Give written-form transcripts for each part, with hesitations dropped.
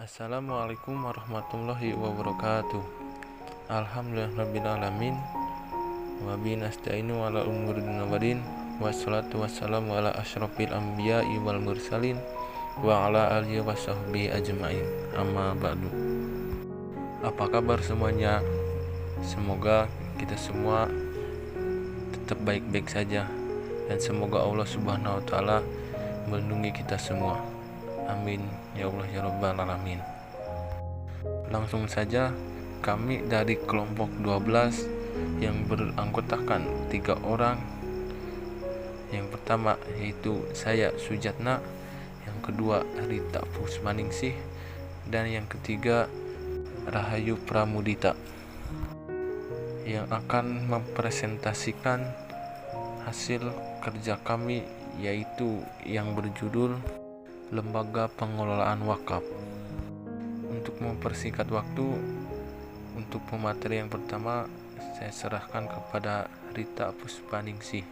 Assalamualaikum warahmatullahi wabarakatuh. Alhamdulillahirrabbilalamin. Wabihi nasta'inu ala umuri dunya waddin. Wassalatu wassalamu ala asyrafil anbiya'i wal mursalin wa ala alihi wasahbihi ajma'in. Amma ba'du. Apa kabar semuanya? Semoga kita semua tetap baik-baik saja, dan semoga Allah Subhanahu wa taala melindungi kita semua. Amin ya Allah ya Rabbal alamin. Langsung saja, kami dari kelompok 12 yang beranggotakan 3 orang. Yang pertama yaitu saya, Sujatna, yang kedua Rita Pusmaningsih, dan yang ketiga Rahayu Pramudita, yang akan mempresentasikan hasil kerja kami, yaitu yang berjudul Lembaga Pengelolaan Wakaf. Untuk mempersingkat waktu, untuk pemateri yang pertama saya serahkan kepada Rita Puspaningsih.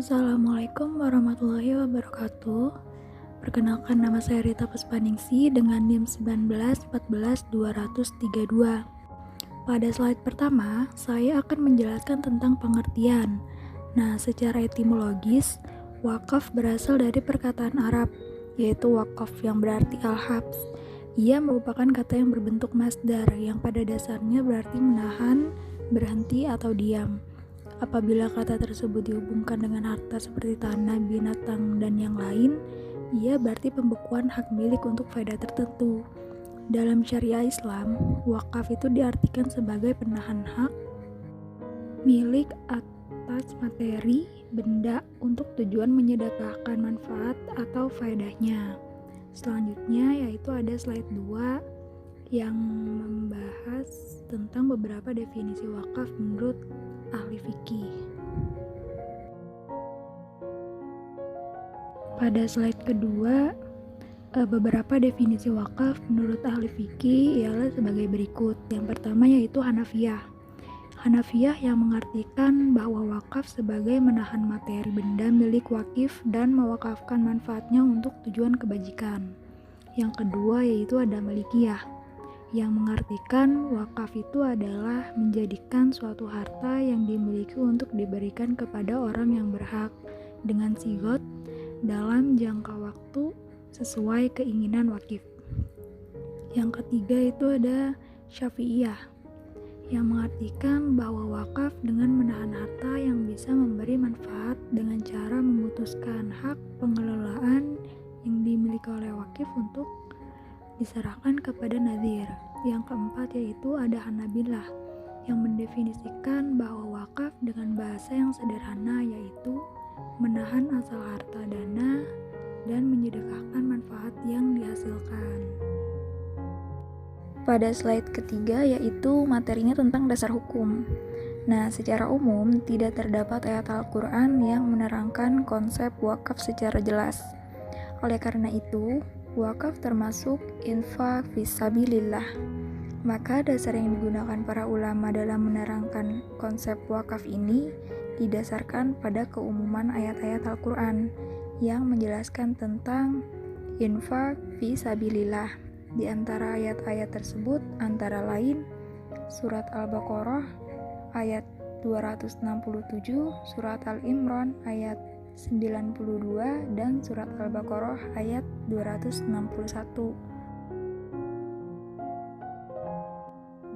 Assalamualaikum warahmatullahi wabarakatuh. Perkenalkan, nama saya Rita Puspaningsih dengan NIM 1914232. Pada slide pertama, saya akan menjelaskan tentang pengertian. Nah, secara etimologis, wakaf berasal dari perkataan Arab, yaitu wakaf yang berarti al-habs. Ia merupakan kata yang berbentuk masdar, yang pada dasarnya berarti menahan, berhenti, atau diam. Apabila kata tersebut dihubungkan dengan harta seperti tanah, binatang, dan yang lain, ia berarti pembekuan hak milik untuk faedah tertentu. Dalam syariah Islam, wakaf itu diartikan sebagai penahan hak milik atas materi, benda untuk tujuan menyedekahkan manfaat atau faedahnya. Selanjutnya yaitu ada slide 2 yang membahas tentang beberapa definisi wakaf menurut ahli fikih. Pada slide kedua, beberapa definisi wakaf menurut ahli fikih ialah sebagai berikut. Yang pertama yaitu Hanafiyah. Hanafiyah yang mengartikan bahwa wakaf sebagai menahan materi benda milik wakif dan mewakafkan manfaatnya untuk tujuan kebajikan. Yang kedua yaitu ada Malikiyah, yang mengartikan wakaf itu adalah menjadikan suatu harta yang dimiliki untuk diberikan kepada orang yang berhak dengan sigot dalam jangka waktu sesuai keinginan wakif. Yang ketiga itu ada Syafi'iyah, yang mengartikan bahwa wakaf dengan menahan harta yang bisa memberi manfaat dengan cara memutuskan hak pengelolaan yang dimiliki oleh wakif untuk diserahkan kepada nadhir. Yang keempat yaitu ada Hanabilah, yang mendefinisikan bahwa wakaf dengan bahasa yang sederhana yaitu menahan asal harta dana dan menyedekahkan manfaat yang dihasilkan. Pada slide ketiga yaitu materinya tentang dasar hukum. Nah, secara umum tidak terdapat ayat Al-Quran yang menerangkan konsep wakaf secara jelas. Oleh karena itu, wakaf termasuk infak fisabilillah. Maka dasar yang digunakan para ulama dalam menerangkan konsep wakaf ini didasarkan pada keumuman ayat-ayat Al-Quran yang menjelaskan tentang infak fisabilillah. Di antara ayat-ayat tersebut antara lain surat Al-Baqarah ayat 267, surat Al-Imran ayat 92, dan surat Al-Baqarah ayat 261.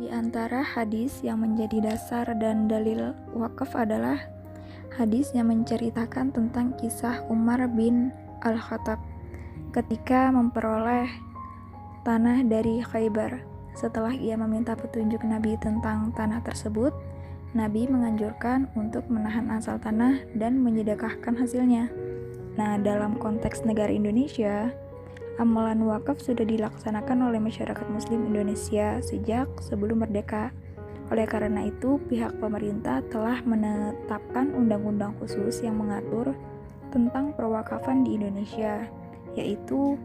Di antara hadis yang menjadi dasar dan dalil wakaf adalah hadis yang menceritakan tentang kisah Umar bin Al-Khattab ketika memperoleh tanah dari Khaybar. Setelah ia meminta petunjuk Nabi tentang tanah tersebut, Nabi menganjurkan untuk menahan asal tanah dan menyedekahkan hasilnya. Nah, dalam konteks negara Indonesia, amalan wakaf sudah dilaksanakan oleh masyarakat Muslim Indonesia sejak sebelum merdeka. Oleh karena itu, pihak pemerintah telah menetapkan undang-undang khusus yang mengatur tentang perwakafan di Indonesia, yaitu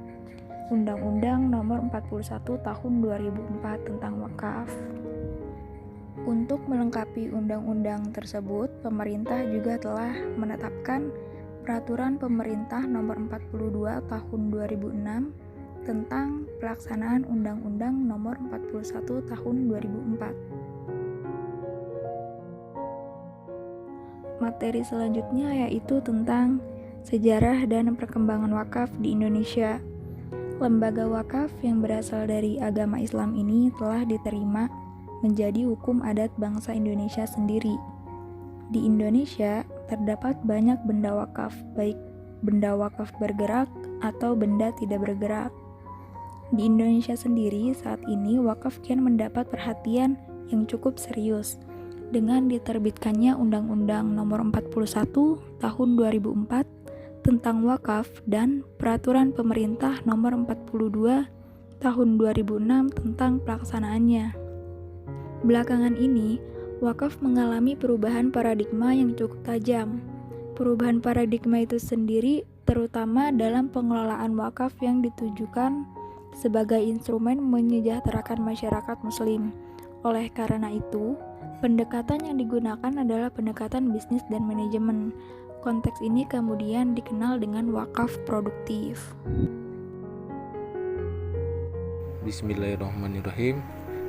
Undang-Undang Nomor 41 Tahun 2004 tentang wakaf. Untuk melengkapi undang-undang tersebut, pemerintah juga telah menetapkan Peraturan Pemerintah Nomor 42 Tahun 2006 tentang pelaksanaan Undang-Undang Nomor 41 Tahun 2004. Materi selanjutnya yaitu tentang sejarah dan perkembangan wakaf di Indonesia. Lembaga wakaf yang berasal dari agama Islam ini telah diterima menjadi hukum adat bangsa Indonesia sendiri. Di Indonesia terdapat banyak benda wakaf, baik benda wakaf bergerak atau benda tidak bergerak. Di Indonesia sendiri saat ini wakaf kian mendapat perhatian yang cukup serius dengan diterbitkannya Undang-Undang Nomor 41 Tahun 2004 tentang wakaf dan Peraturan Pemerintah Nomor 42 Tahun 2006 tentang pelaksanaannya. Belakangan ini, wakaf mengalami perubahan paradigma yang cukup tajam. Perubahan paradigma itu sendiri terutama dalam pengelolaan wakaf yang ditujukan sebagai instrumen menyejahterakan masyarakat muslim. Oleh karena itu, pendekatan yang digunakan adalah pendekatan bisnis dan manajemen. Konteks ini kemudian dikenal dengan wakaf produktif. Bismillahirrahmanirrahim.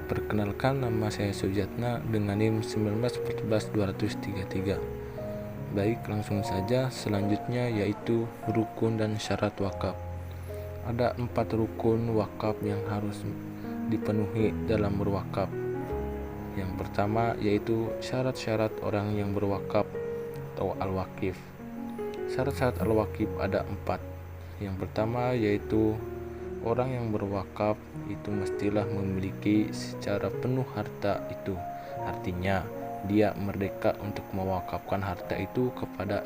Perkenalkan, nama saya Sujatna dengan NIM 1914233. Baik, langsung saja. Selanjutnya yaitu rukun dan syarat wakaf. Ada 4 rukun wakaf yang harus dipenuhi dalam berwakaf. Yang pertama yaitu syarat-syarat orang yang berwakaf atau al-wakif. Syarat-syarat al-wakif ada 4. Yang pertama yaitu orang yang berwakaf itu mestilah memiliki secara penuh harta itu. Artinya dia merdeka untuk mewakafkan harta itu kepada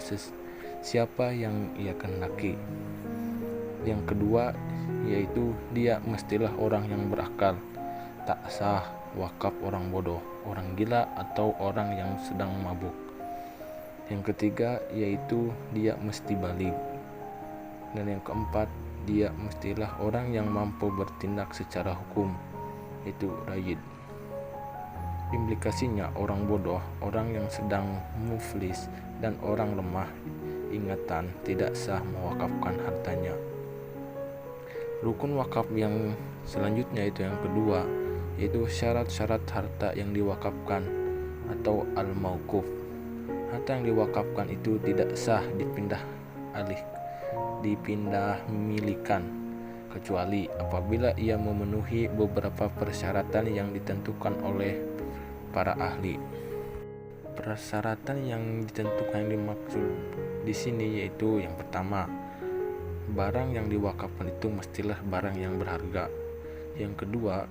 siapa yang ia kehendaki. Yang kedua yaitu dia mestilah orang yang berakal. Tak sah wakaf orang bodoh, orang gila, atau orang yang sedang mabuk. Yang ketiga yaitu dia mesti baligh. Dan yang keempat, dia mestilah orang yang mampu bertindak secara hukum, yaitu rayyid. Implikasinya orang bodoh, orang yang sedang muflis, dan orang lemah ingatan tidak sah mewakafkan hartanya. Rukun wakaf yang selanjutnya itu yang kedua, yaitu syarat-syarat harta yang diwakafkan atau al-mauquf. Harta yang diwakafkan itu tidak sah dipindah milikan, kecuali apabila ia memenuhi beberapa persyaratan yang ditentukan oleh para ahli. Persyaratan yang ditentukan yang dimaksud di sini yaitu yang pertama, barang yang diwakafkan itu mestilah barang yang berharga. Yang kedua,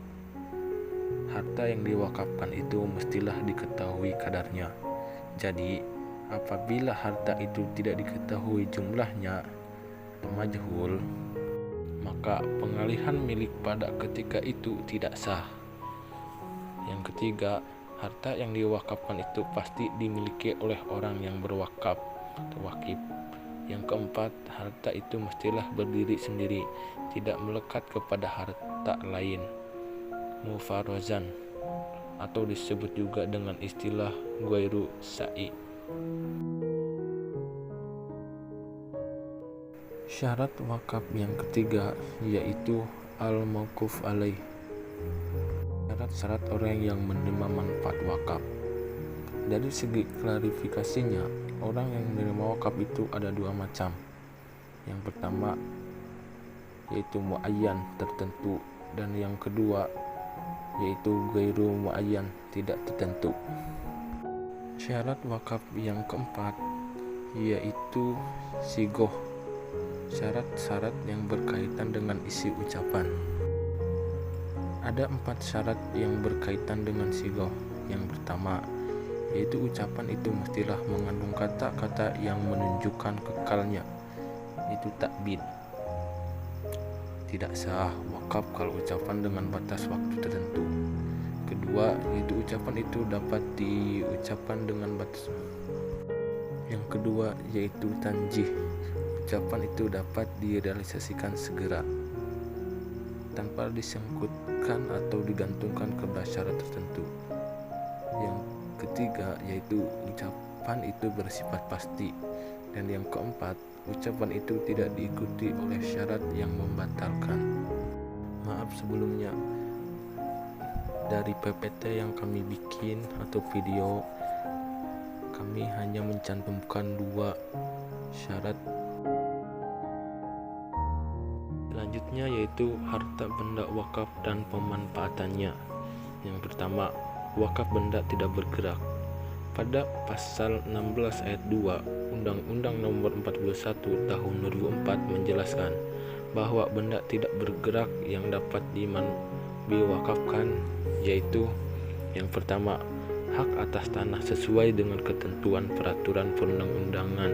harta yang diwakafkan itu mestilah diketahui kadarnya. Jadi, apabila harta itu tidak diketahui jumlahnya, majhul, maka pengalihan milik pada ketika itu tidak sah. Yang ketiga, harta yang diwakafkan itu pasti dimiliki oleh orang yang berwakaf atau wakif. Yang keempat, harta itu mestilah berdiri sendiri, tidak melekat kepada harta lain. Mufarrazan, atau disebut juga dengan istilah ghairu sa'i. Syarat wakaf yang ketiga yaitu al-mauquf alaih. Syarat-syarat orang yang menerima manfaat wakaf. Dari segi klarifikasinya, orang yang menerima wakaf itu ada 2 macam. Yang pertama yaitu muayyan, tertentu, dan yang kedua yaitu ghairu muayyan, tidak tertentu. Syarat wakaf yang keempat yaitu sigoh, syarat-syarat yang berkaitan dengan isi ucapan. Ada 4 syarat yang berkaitan dengan sigoh. Yang pertama yaitu ucapan itu mestilah mengandung kata-kata yang menunjukkan kekalnya, itu takbid. Tidak sah wakaf kalau ucapan dengan batas waktu tertentu. Kedua, yaitu ucapan itu dapat diucapkan dengan batas. Yang kedua yaitu tanjih. Ucapan itu dapat direalisasikan segera tanpa disangkutkan atau digantungkan kepada syarat tertentu. Yang ketiga yaitu ucapan itu bersifat pasti. Dan yang keempat, ucapan itu tidak diikuti oleh syarat yang membatalkan. Maaf sebelumnya, dari PPT yang kami bikin atau video, kami hanya mencantumkan 2 syarat. Selanjutnya yaitu harta benda wakaf dan pemanfaatannya. Yang pertama, wakaf benda tidak bergerak. Pada pasal 16 ayat 2 Undang-Undang Nomor 41 Tahun 2004 menjelaskan bahwa benda tidak bergerak yang dapat diwakafkan yaitu yang pertama, hak atas tanah sesuai dengan ketentuan peraturan perundang-undangan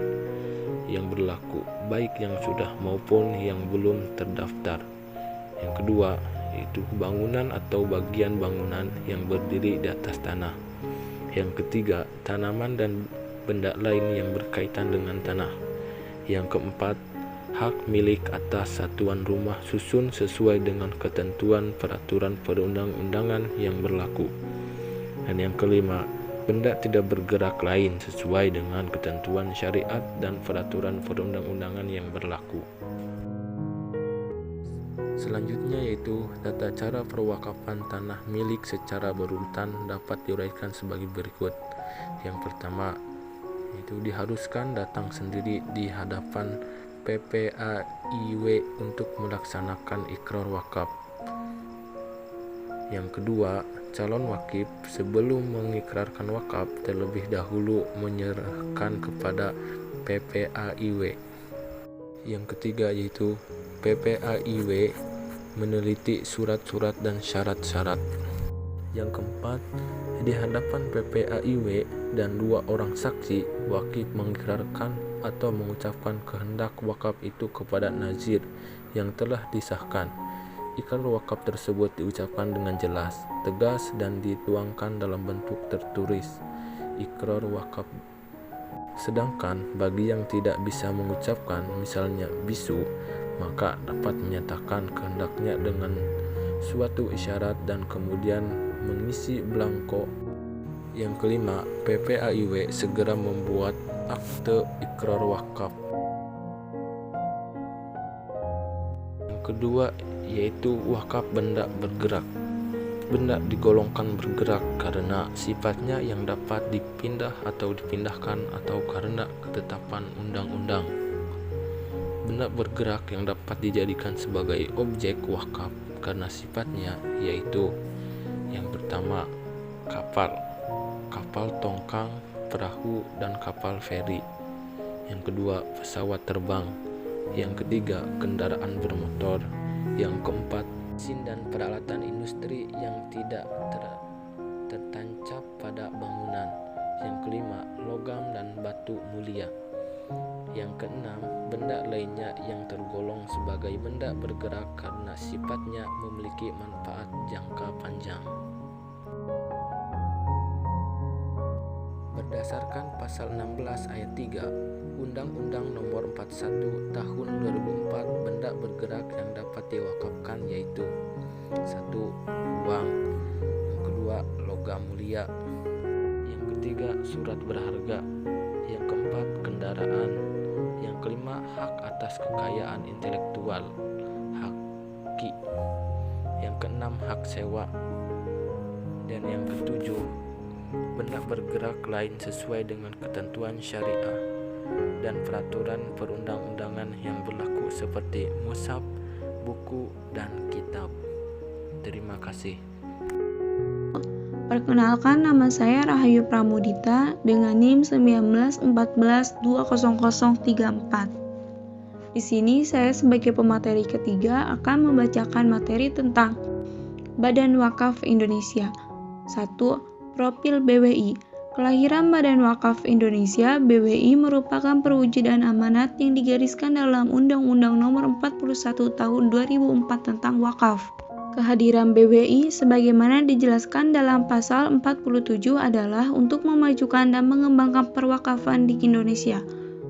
yang berlaku, baik yang sudah maupun yang belum terdaftar. Yang kedua, yaitu bangunan atau bagian bangunan yang berdiri di atas tanah. Yang ketiga, tanaman dan benda lain yang berkaitan dengan tanah. Yang keempat, hak milik atas satuan rumah susun sesuai dengan ketentuan peraturan perundang-undangan yang berlaku. Dan yang kelima, benda tidak bergerak lain sesuai dengan ketentuan syariat dan peraturan perundang-undangan yang berlaku. Selanjutnya yaitu tata cara perwakafan tanah milik secara berurutan dapat diuraikan sebagai berikut. Yang pertama, yaitu diharuskan datang sendiri di hadapan PPAIW untuk melaksanakan ikrar wakaf. Yang kedua, calon wakif sebelum mengikrarkan wakaf terlebih dahulu menyerahkan kepada PPAIW. Yang ketiga yaitu PPAIW meneliti surat-surat dan syarat-syarat. Yang keempat, di hadapan PPAIW dan 2 orang saksi, wakif mengikrarkan atau mengucapkan kehendak wakaf itu kepada nazir yang telah disahkan. Ikrar wakaf tersebut diucapkan dengan jelas, tegas, dan dituangkan dalam bentuk tertulis. Ikrar wakaf. Sedangkan bagi yang tidak bisa mengucapkan, misalnya bisu, maka dapat menyatakan kehendaknya dengan suatu isyarat dan kemudian mengisi belangko. Yang kelima, PPAIW segera membuat akte ikrar wakaf. Yang kedua yaitu wakaf benda bergerak. Benda digolongkan bergerak karena sifatnya yang dapat dipindah atau dipindahkan atau karena ketetapan undang-undang. Benda bergerak yang dapat dijadikan sebagai objek wakaf karena sifatnya yaitu yang pertama, kapal tongkang, perahu, dan kapal feri. Yang kedua, pesawat terbang. Yang ketiga, kendaraan bermotor. Yang keempat, mesin dan peralatan industri yang tidak tertancap pada bangunan. Yang kelima, logam dan batu mulia. Yang keenam, benda lainnya yang tergolong sebagai benda bergerak karena sifatnya memiliki manfaat jangka panjang. Berdasarkan pasal 16 ayat 3 Undang-Undang Nomor 41 Tahun 2004, benda bergerak yang dapat diwakafkan yaitu 1. Uang. Yang kedua, logam mulia. Yang ketiga, surat berharga. Yang keempat, kendaraan. Yang kelima, hak atas kekayaan intelektual, hak ki. Yang keenam, hak sewa. Dan yang ketujuh, benda bergerak lain sesuai dengan ketentuan syariah dan peraturan perundang-undangan yang berlaku seperti mushaf, buku, dan kitab. Terima kasih. Perkenalkan, nama saya Rahayu Pramudita dengan NIM 1914200034. Di sini saya sebagai pemateri ketiga akan membacakan materi tentang Badan Wakaf Indonesia. 1. Profil BWI. Kelahiran Badan Wakaf Indonesia (BWI) merupakan perwujudan amanat yang digariskan dalam Undang-Undang Nomor 41 Tahun 2004 tentang wakaf. Kehadiran BWI sebagaimana dijelaskan dalam pasal 47 adalah untuk memajukan dan mengembangkan perwakafan di Indonesia.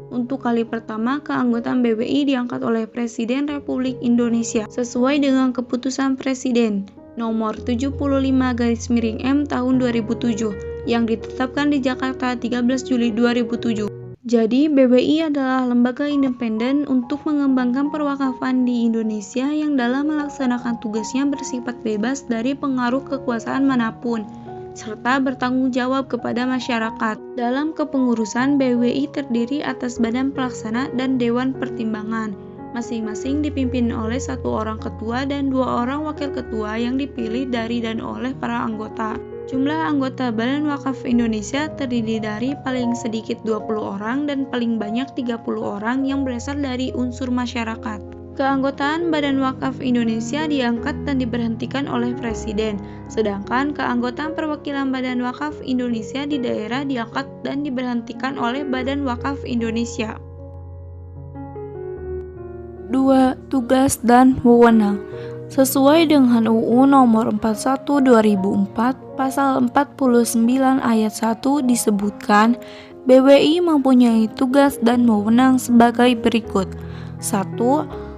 Untuk kali pertama, keanggotaan BWI diangkat oleh Presiden Republik Indonesia sesuai dengan Keputusan Presiden Nomor 75/M Tahun 2007 yang ditetapkan di Jakarta 13 Juli 2007. Jadi, BWI adalah lembaga independen untuk mengembangkan perwakafan di Indonesia yang dalam melaksanakan tugasnya bersifat bebas dari pengaruh kekuasaan manapun, serta bertanggung jawab kepada masyarakat. Dalam kepengurusan, BWI terdiri atas Badan Pelaksana dan Dewan Pertimbangan. Masing-masing dipimpin oleh 1 orang ketua dan 2 orang wakil ketua yang dipilih dari dan oleh para anggota. Jumlah anggota Badan Wakaf Indonesia terdiri dari paling sedikit 20 orang dan paling banyak 30 orang yang berasal dari unsur masyarakat. Keanggotaan Badan Wakaf Indonesia diangkat dan diberhentikan oleh Presiden, sedangkan keanggotaan perwakilan Badan Wakaf Indonesia di daerah diangkat dan diberhentikan oleh Badan Wakaf Indonesia. 2. Tugas dan wewenang. Sesuai dengan UU Nomor 41 2004, Pasal 49 Ayat 1 disebutkan, BWI mempunyai tugas dan wewenang sebagai berikut. 1.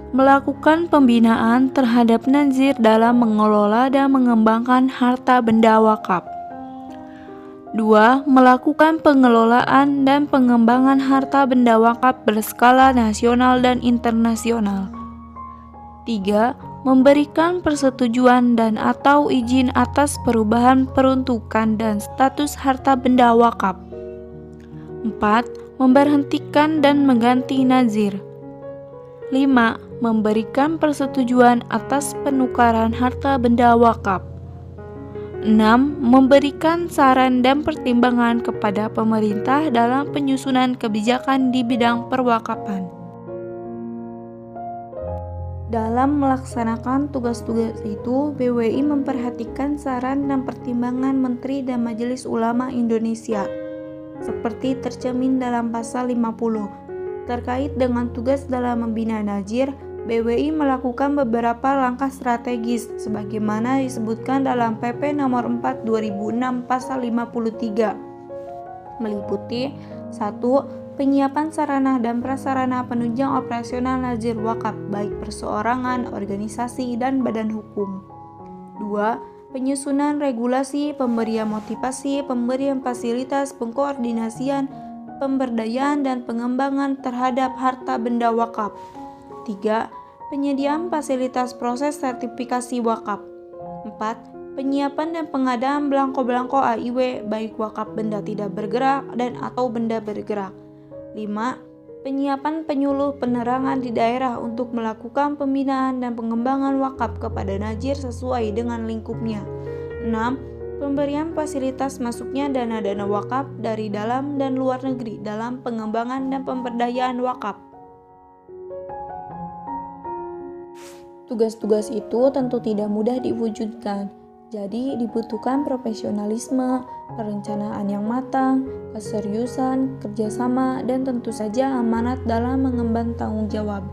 Melakukan pembinaan terhadap nazir dalam mengelola dan mengembangkan harta benda wakaf. 2. Melakukan pengelolaan dan pengembangan harta benda wakaf berskala nasional dan internasional. 3. Memberikan persetujuan dan atau izin atas perubahan peruntukan dan status harta benda wakaf. 4. Memberhentikan dan mengganti nazir. 5. Memberikan persetujuan atas penukaran harta benda wakaf. 6. Memberikan saran dan pertimbangan kepada pemerintah dalam penyusunan kebijakan di bidang perwakafan. Dalam melaksanakan tugas-tugas itu, BWI memperhatikan saran dan pertimbangan Menteri dan Majelis Ulama Indonesia, seperti tercermin dalam Pasal 50. Terkait dengan tugas dalam membina nazir, BWI melakukan beberapa langkah strategis sebagaimana disebutkan dalam PP Nomor 4 2006 Pasal 53, meliputi 1. Penyiapan sarana dan prasarana penunjang operasional nazir wakaf baik perseorangan, organisasi, dan badan hukum. 2. Penyusunan regulasi, pemberian motivasi, pemberian fasilitas, pengkoordinasian, pemberdayaan, dan pengembangan terhadap harta benda wakaf. 3. Penyediaan fasilitas proses sertifikasi wakaf. 4. Penyiapan dan pengadaan belangko-belangko AIW baik wakaf benda tidak bergerak dan atau benda bergerak. 5. Penyiapan penyuluh penerangan di daerah untuk melakukan pembinaan dan pengembangan wakaf kepada nazir sesuai dengan lingkupnya. 6. Pemberian fasilitas masuknya dana-dana wakaf dari dalam dan luar negeri dalam pengembangan dan pemberdayaan wakaf. Tugas-tugas itu tentu tidak mudah diwujudkan. Jadi dibutuhkan profesionalisme, perencanaan yang matang, keseriusan, kerjasama, dan tentu saja amanat dalam mengemban tanggung jawab.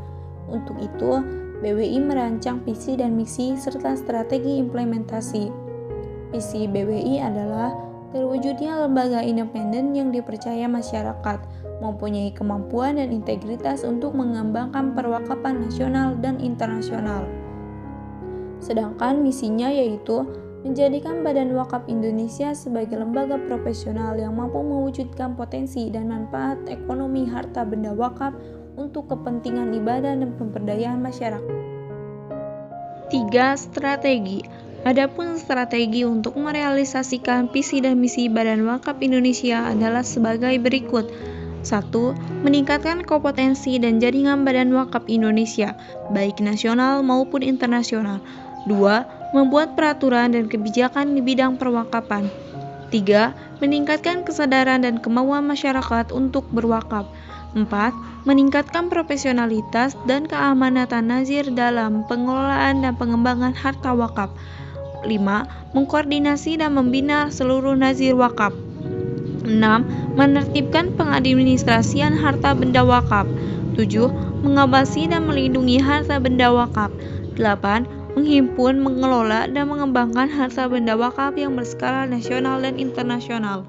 Untuk itu, BWI merancang visi dan misi serta strategi implementasi. Visi BWI adalah terwujudnya lembaga independen yang dipercaya masyarakat, mempunyai kemampuan dan integritas untuk mengembangkan perwakafan nasional dan internasional. Sedangkan misinya yaitu menjadikan Badan Wakaf Indonesia sebagai lembaga profesional yang mampu mewujudkan potensi dan manfaat ekonomi harta benda wakaf untuk kepentingan ibadah dan pemberdayaan masyarakat. 3. Strategi. Adapun strategi untuk merealisasikan visi dan misi Badan Wakaf Indonesia adalah sebagai berikut. 1. Meningkatkan kompetensi dan jaringan Badan Wakaf Indonesia, baik nasional maupun internasional. 2. Membuat peraturan dan kebijakan di bidang perwakafan. 3. Meningkatkan kesadaran dan kemauan masyarakat untuk berwakaf. 4. Meningkatkan profesionalitas dan keamanatan nazir dalam pengelolaan dan pengembangan harta wakaf. 5. Mengkoordinasi dan membina seluruh nazir wakaf. 6. Menertibkan pengadministrasian harta benda wakaf. 7. Mengawasi dan melindungi harta benda wakaf. 8. Menghimpun, mengelola, dan mengembangkan harta benda wakaf yang berskala nasional dan internasional.